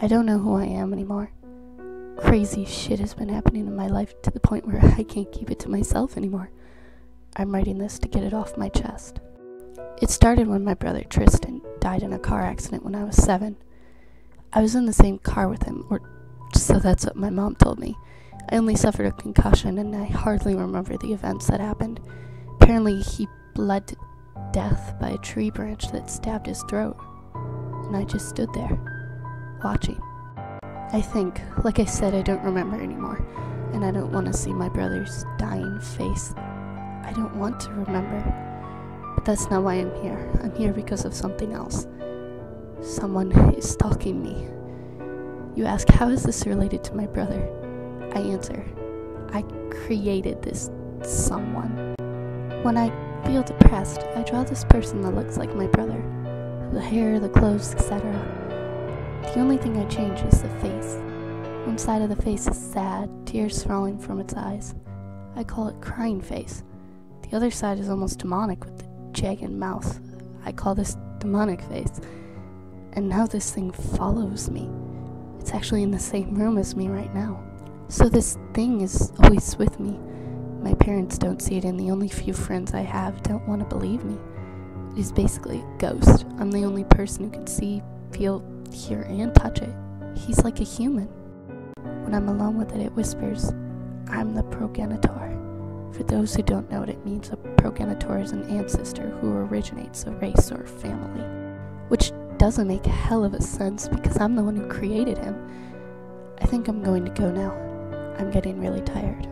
I don't know who I am anymore. Crazy shit has been happening in my life to the point where I can't keep it to myself anymore. I'm writing this to get it off my chest. It started when my brother Tristan died in a car accident when I was 7. I was in the same car with him, or so that's what my mom told me. I only suffered a concussion and I hardly remember the events that happened. Apparently he bled to death by a tree branch that stabbed his throat. And I just stood there, watching. I think, like I said, I don't remember anymore, and I don't want to see my brother's dying face. I don't want to remember, but that's not why I'm here. I'm here because of something else. Someone is stalking me. You ask, how is this related to my brother? I answer, I created this someone. When I feel depressed, I draw this person that looks like my brother. The hair, the clothes, etc. The only thing I change is the face. One side of the face is sad, tears falling from its eyes. I call it crying face. The other side is almost demonic with the jagged mouth. I call this demonic face. And now this thing follows me. It's actually in the same room as me right now. So this thing is always with me. My parents don't see it, and the only few friends I have don't want to believe me. It is basically a ghost. I'm the only person who can see, feel, hear, and touch it. He's like a human. When I'm alone with it, it whispers, I'm the progenitor. For those who don't know what it means, a progenitor is an ancestor who originates a race or family. Which doesn't make a hell of a sense because I'm the one who created him. I think I'm going to go now. I'm getting really tired.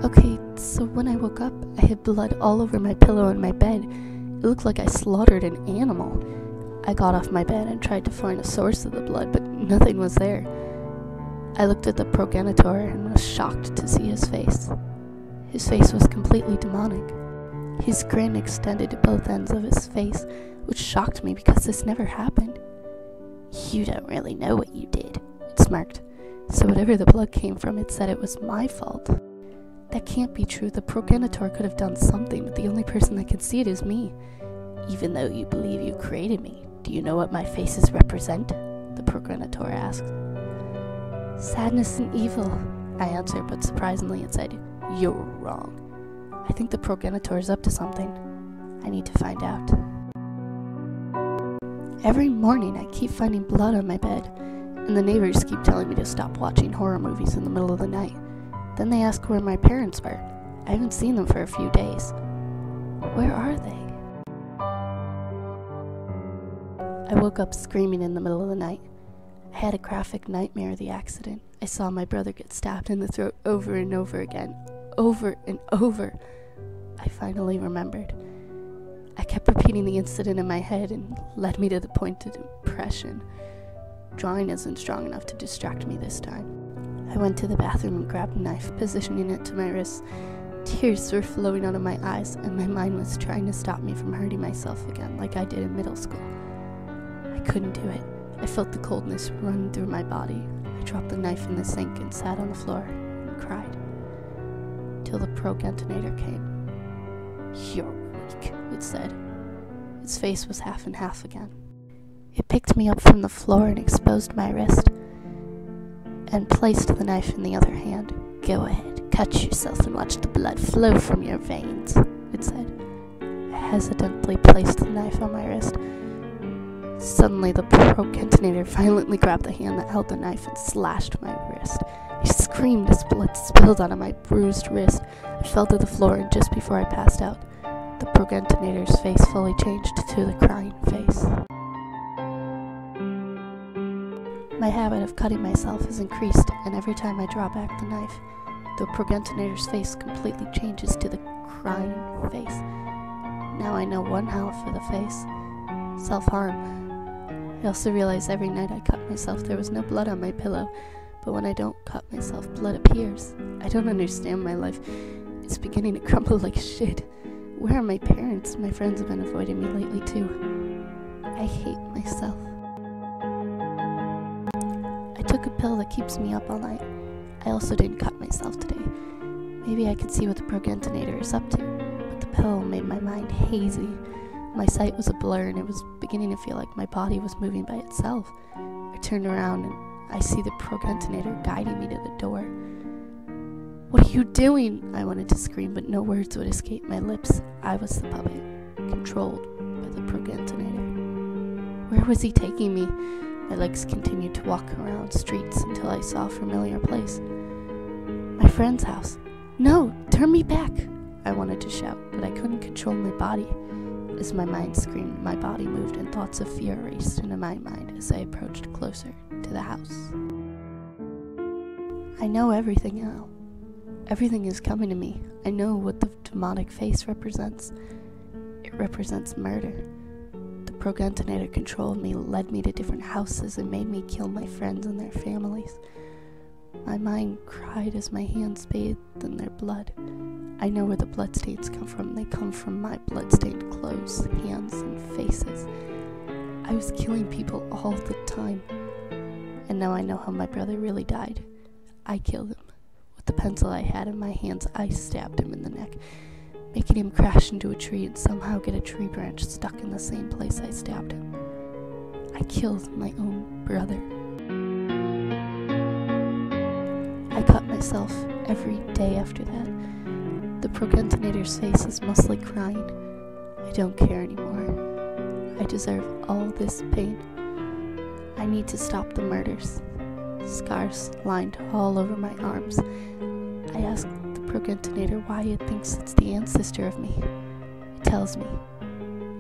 Okay, so when I woke up, I had blood all over my pillow and my bed. It looked like I slaughtered an animal. I got off my bed and tried to find a source of the blood, but nothing was there. I looked at the progenitor and was shocked to see his face. His face was completely demonic. His grin extended to both ends of his face, which shocked me because this never happened. You don't really know what you did, it smirked. So whatever the blood came from, it said it was my fault. That can't be true. The progenitor could have done something, but the only person that can see it is me. Even though you believe you created me, do you know what my faces represent? The progenitor asked. Sadness and evil, I answered, but surprisingly it said, you're wrong. I think the progenitor is up to something. I need to find out. Every morning I keep finding blood on my bed, and the neighbors keep telling me to stop watching horror movies in the middle of the night. Then they ask where my parents were. I haven't seen them for a few days. Where are they? I woke up screaming in the middle of the night. I had a graphic nightmare of the accident. I saw my brother get stabbed in the throat over and over again. Over and over. I finally remembered. I kept repeating the incident in my head and led me to the point of depression. Drawing isn't strong enough to distract me this time. I went to the bathroom and grabbed a knife, positioning it to my wrist. Tears were flowing out of my eyes, and my mind was trying to stop me from hurting myself again like I did in middle school. I couldn't do it. I felt the coldness run through my body. I dropped the knife in the sink and sat on the floor and cried. Till the progenitor came. You're weak, it said. Its face was half and half again. It picked me up from the floor and exposed my wrist, and placed the knife in the other hand. Go ahead, cut yourself and watch the blood flow from your veins, it said. I hesitantly placed the knife on my wrist. Suddenly, the progenitor violently grabbed the hand that held the knife and slashed my wrist. I screamed as blood spilled out of my bruised wrist. I fell to the floor, and just before I passed out, the progenitor's face fully changed to the crying face. My habit of cutting myself has increased, and every time I draw back the knife, the progenitor's face completely changes to the crying face. Now I know one hell for the face: self-harm. I also realize every night I cut myself there was no blood on my pillow, but when I don't cut myself, blood appears. I don't understand my life. It's beginning to crumble like shit. Where are my parents? My friends have been avoiding me lately too. I hate myself. I took a pill that keeps me up all night. I also didn't cut myself today. Maybe I could see what the progenitor is up to, but the pill made my mind hazy. My sight was a blur, and it was beginning to feel like my body was moving by itself. I turned around, and I see the progenitor guiding me to the door. "What are you doing?" I wanted to scream, but no words would escape my lips. I was the puppet, controlled by the progenitor. Where was he taking me? My legs continued to walk around streets until I saw a familiar place. My friend's house. "No, turn me back!" I wanted to shout, but I couldn't control my body. As my mind screamed, my body moved, and thoughts of fear raced into my mind as I approached closer to the house. I know everything now. Everything is coming to me. I know what the demonic face represents. It represents murder. The progenitor controlled me, led me to different houses, and made me kill my friends and their families. My mind cried as my hands bathed in their blood. I know where the bloodstains come from. They come from my bloodstained clothes, hands, and faces. I was killing people all the time. And now I know how my brother really died. I killed him. With the pencil I had in my hands, I stabbed him in the neck, making him crash into a tree and somehow get a tree branch stuck in the same place I stabbed him. I killed my own brother. I cut myself every day after that. The progenitor's face is mostly crying. I don't care anymore. I deserve all this pain. I need to stop the murders. Scars lined all over my arms. I ask the progenitor why it thinks it's the ancestor of me. It tells me,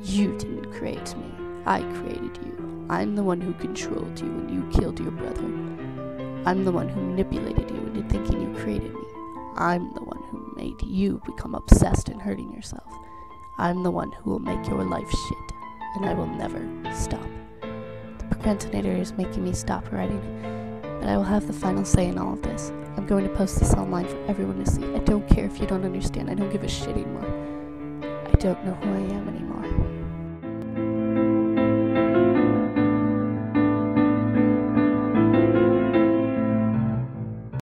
"You didn't create me. I created you. I'm the one who controlled you when you killed your brother. I'm the one who manipulated you into thinking you created me. I'm the one who made you become obsessed and hurting yourself. I'm the one who will make your life shit, and I will never stop." The progenitor is making me stop writing, but I will have the final say in all of this. I'm going to post this online for everyone to see. I don't care if you don't understand. I don't give a shit anymore. I don't know who I am anymore.